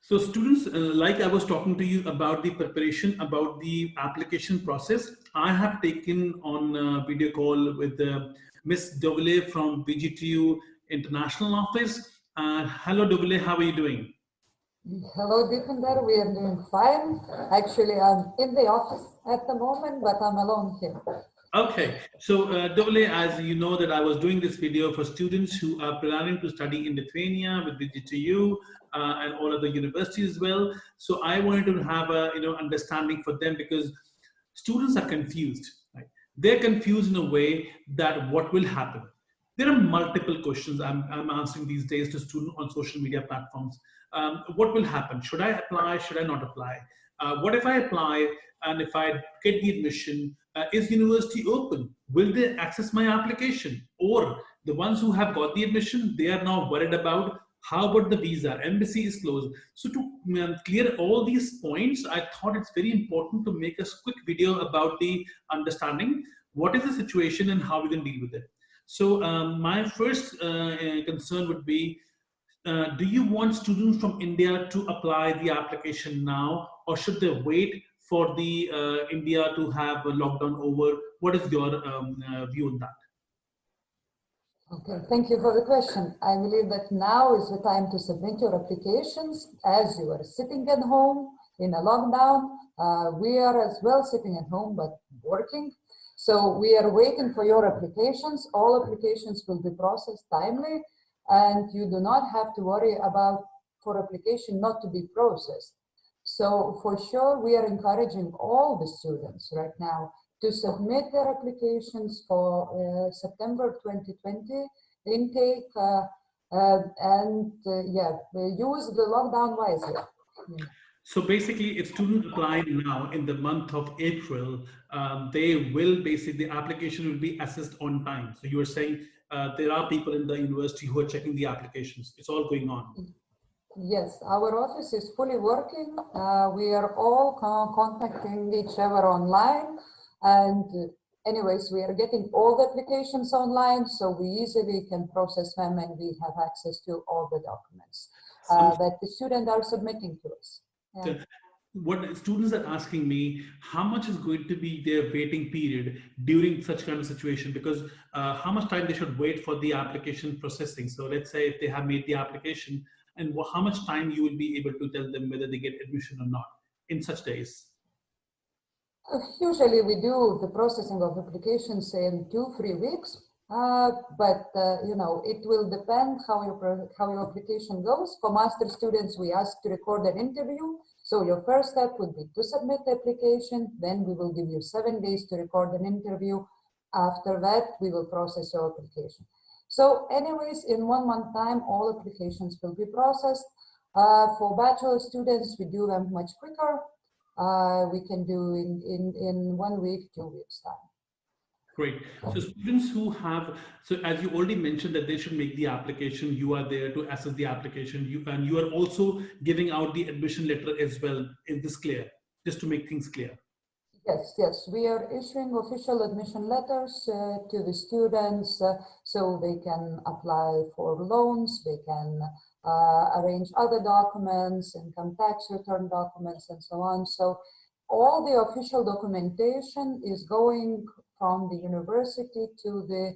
So students, like I was talking to you about the preparation, about the application process, I have taken on a video call with Miss Dovile from VGTU International Office. Hello Dovile, how are you doing? Hello, Defender. We are doing fine. Actually, I'm in the office at the moment, but I'm alone here. Okay, so Dovile, as you know that I was doing this video for students who are planning to study in Lithuania with VGTU and all other universities as well. So I wanted to have a understanding for them because students are confused. Right? They're confused in a way that what will happen. There are multiple questions I'm answering these days to students on social media platforms. What will happen? Should I apply? Should I not apply? What if I apply and if I get the admission? Is university open? Will they access my application? Or the ones who have got the admission, they are now worried about how about the visa? Embassy is closed. So to clear all these points, I thought it's very important to make a quick video about the understanding what is the situation and how we can deal with it. So my first concern would be, do you want students from India to apply the application now, or should they wait for the India to have a lockdown over? What is your view on that? Okay, thank you for the question. I believe that now is the time to submit your applications as you are sitting at home in a lockdown. We are as well sitting at home, but working. So we are waiting for your applications. All applications will be processed timely, and you do not have to worry about for application not to be processed. So for sure, we are encouraging all the students right now to submit their applications for September 2020 intake yeah, use the lockdown wisely. Yeah. So basically, if students apply now in the month of April, they will basically, the application will be assessed on time. So you are saying there are people in the university who are checking the applications. It's all going on. Yes, our office is fully working. We are all contacting each other online. And anyways, we are getting all the applications online, so we easily can process them and we have access to all the documents that the students are submitting to us. Yeah. What students are asking me, how much is going to be their waiting period during such kind of situation? Because how much time they should wait for the application processing? So let's say if they have made the application, and how much time you will be able to tell them whether they get admission or not in such days? Usually we do the processing of applications in 2-3 weeks, but you know, it will depend how your application goes. For master students, we ask to record an interview. So your first step would be to submit the application. Then we will give you 7 days to record an interview. After that, we will process your application. So anyways, in 1 month time, all applications will be processed. For bachelor students, we do them much quicker. We can do in 1 week, 2 weeks time. Great. So students who have, so as you already mentioned that they should make the application, you are there to assess the application, and you are also giving out the admission letter as well. Is this clear? Just to make things clear. Yes, yes, we are issuing official admission letters to the students so they can apply for loans, they can arrange other documents, income tax return documents, and so on. So all the official documentation is going from the university to the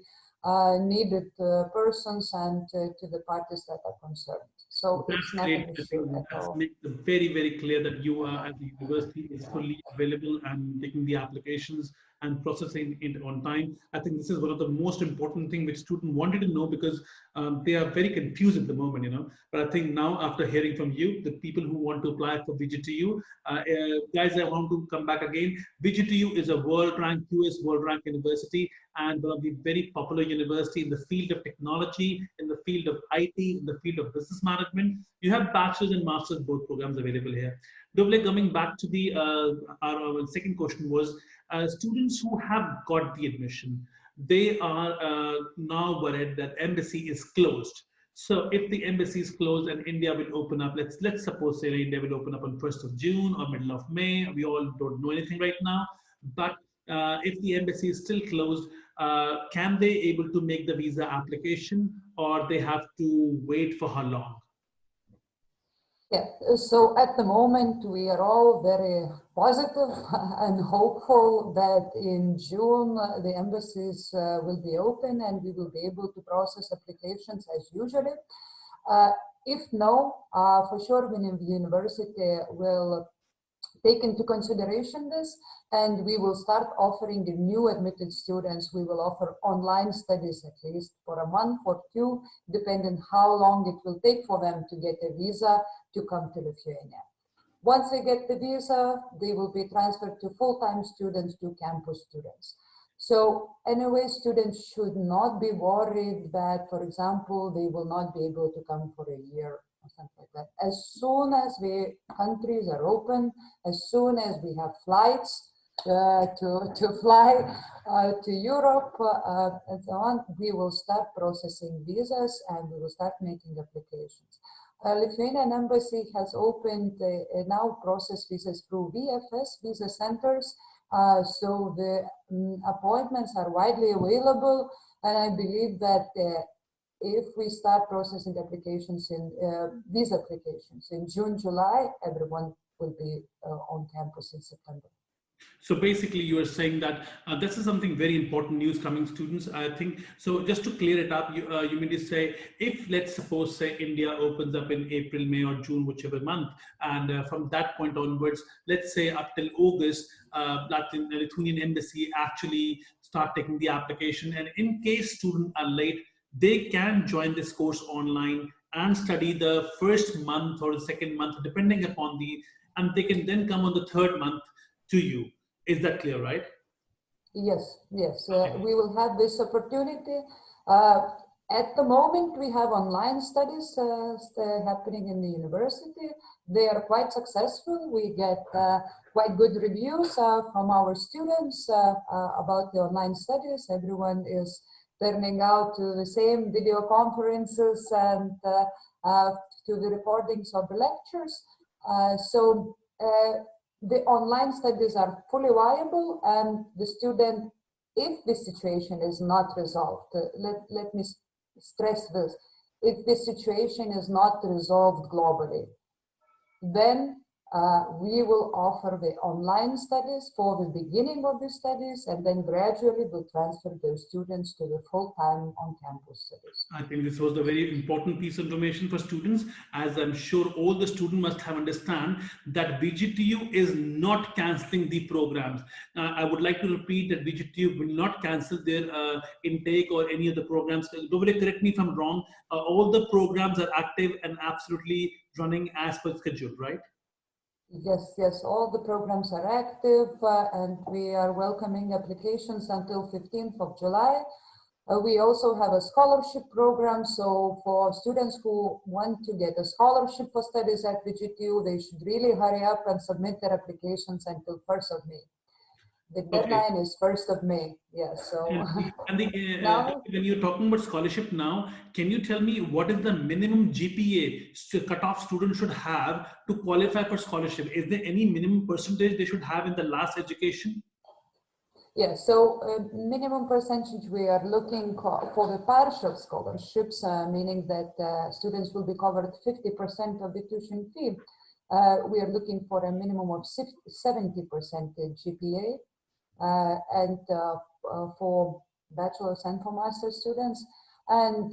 needed persons and to the parties that are concerned. So That's it's not great. an issue at all. Makes it very, very clear that you are at the university is fully available and taking the applications and processing it on time. I think this is one of the most important things which students wanted to know because they are very confused at the moment, you know. But I think now after hearing from you, the people who want to apply for VGTU, guys, I want to come back again. VGTU is a world-ranked US world-ranked university and one of the very popular university in the field of technology, in the field of IT, in the field of business management. You have bachelor's and master's both programs available here. Dovile, coming back to the our second question was students who have got the admission, they are now worried that embassy is closed. So if the embassy is closed and India will open up, let's suppose say India will open up on 1st of June or middle of May. We all don't know anything right now, but if the embassy is still closed, can they able to make the visa application or they have to wait for how long? Yeah, so at the moment we are all very positive and hopeful that in June the embassies will be open and we will be able to process applications as usually. If no, for sure, the university will take into consideration this, and we will start offering the new admitted students. We will offer online studies at least for a month or two, depending how long it will take for them to get a visa to come to Lithuania. Once they get the visa, they will be transferred to full-time students, to campus students. So anyway, students should not be worried that, for example, they will not be able to come for a year or something like that. As soon as the countries are open, as soon as we have flights to fly to Europe and so on, we will start processing visas and we will start making applications. Lithuanian embassy has opened now process visas through VFS, visa centers. So the appointments are widely available, and I believe that if we start processing applications in visa applications in June, July, everyone will be on campus in September. So basically, you are saying that this is something very important news coming, students. I think so. Just to clear it up, you mean to say, if let's suppose say India opens up in April, May, or June, whichever month, and from that point onwards, let's say up till August, the Lithuanian embassy actually start taking the application, and in case students are late, they can join this course online and study the first month or the second month, depending upon and they can then come on the third month to you. Is that clear, right? Yes, yes. Okay. We will have this opportunity. At the moment, we have online studies happening in the university. They are quite successful. We get quite good reviews from our students about the online studies. Everyone is turning out to the same video conferences and to the recordings of the lectures. The online studies are fully viable, and the student, if the situation is not resolved, let me stress this, if the situation is not resolved globally, then we will offer the online studies for the beginning of the studies, and then gradually we'll transfer those students to the full-time on-campus studies. I think this was a very important piece of information for students, as I'm sure all the students must have understand that VGTU is not cancelling the programs. I would like to repeat that VGTU will not cancel their intake or any of the programs. Nobody correct me if I'm wrong. All the programs are active and absolutely running as per schedule, right? Yes, yes, all the programs are active and we are welcoming applications until 15th of July. We also have a scholarship program, so for students who want to get a scholarship for studies at VGTU, they should really hurry up and submit their applications until 1st of May. The deadline is 1st of May, yes. So now, when you're talking about scholarship now, can you tell me what is the minimum GPA cutoff students should have to qualify for scholarship? Is there any minimum percentage they should have in the last education? Yeah, so minimum percentage we are looking for the partial scholarships, meaning that students will be covered 50% of the tuition fee. We are looking for a minimum of 70% GPA. And for bachelor's and for master's students, and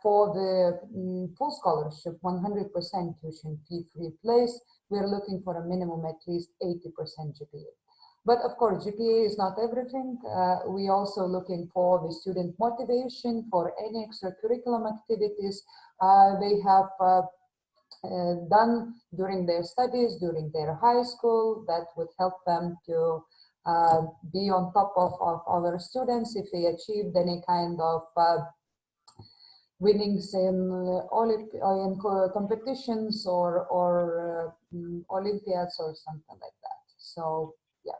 for the full scholarship, 100% tuition fee free place, we're looking for a minimum at least 80% GPA. But of course, GPA is not everything. We also looking for the student motivation for any extracurriculum activities they have done during their studies, during their high school, that would help them to be on top of other students if they achieved any kind of winnings in competitions or Olympiads or something like that. So, yeah.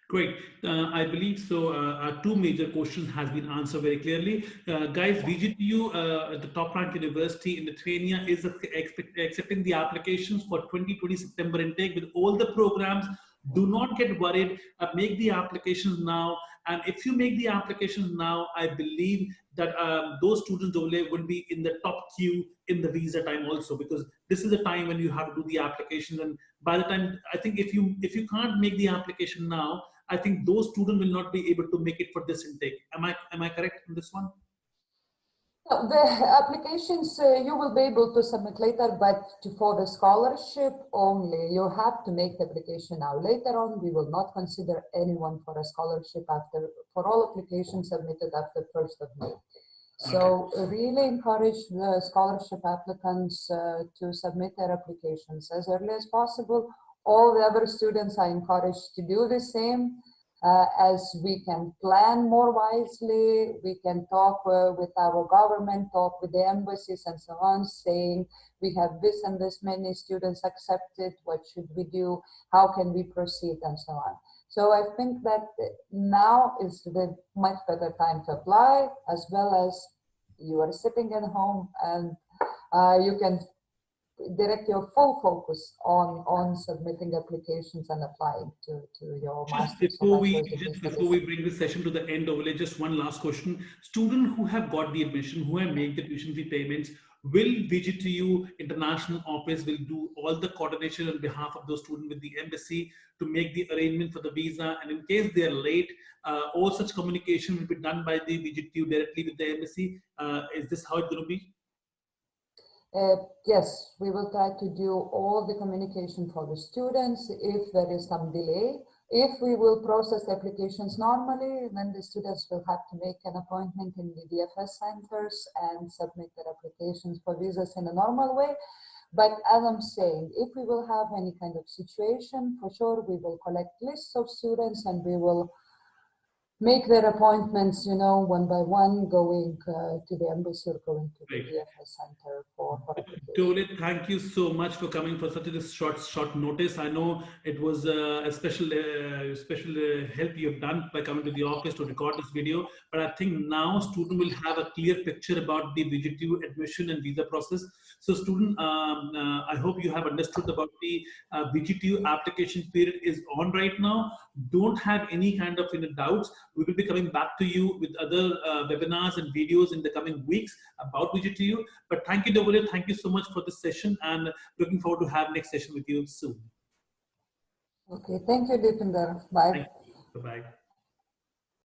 Great. I believe so. Our two major questions has been answered very clearly. Guys, VGTU, the top ranked university in Lithuania, is accepting the applications for 2020 September intake with all the programs. Do not get worried. Make the applications now. And if you make the applications now, I believe that those students will be in the top queue in the visa time also, because this is the time when you have to do the applications. And by the time, I think if you can't make the application now, I think those students will not be able to make it for this intake. Am I correct in this one? The applications you will be able to submit later, but for the scholarship only, you have to make the application now. Later on, we will not consider anyone for a scholarship for all applications submitted after 1st of May. So really encourage the scholarship applicants to submit their applications as early as possible. All the other students are encouraged to do the same. As we can plan more wisely, we can talk with our government, talk with the embassies and so on, saying we have this and this many students accepted, what should we do, how can we proceed, and so on. So I think that now is the much better time to apply, as well as you are sitting at home and you can direct your full focus on submitting applications and applying to your master's or bachelor's. Just before we bring this session to the end, Ovile, just one last question. Students who have got the admission, who have made the tuition fee payments, will VGTU International Office will do all the coordination on behalf of those students with the embassy to make the arrangement for the visa, and in case they are late, all such communication will be done by the VGTU directly with the embassy. Is this how it's going to be? Yes, we will try to do all the communication for the students. If there is some delay, if we will process the applications normally, then the students will have to make an appointment in the DFS centers and submit their applications for visas in a normal way. But as I'm saying, if we will have any kind of situation, for sure we will collect lists of students and we will make their appointments, you know, one by one, going to the embassy or going to the DFS center for Dole, thank you so much for coming for such a short notice. I know it was a special help you have done by coming to the office to record this video, but I think now student will have a clear picture about the VGTU admission and visa process. So student, I hope you have understood about the VGTU application period is on right now. Don't have any kind of doubts. We will be coming back to you with other webinars and videos in the coming weeks about VGTU. But thank you, Dole. Thank you so much for this session, and looking forward to have next session with you soon. Okay, thank you, Deepinder. Bye. Bye-bye.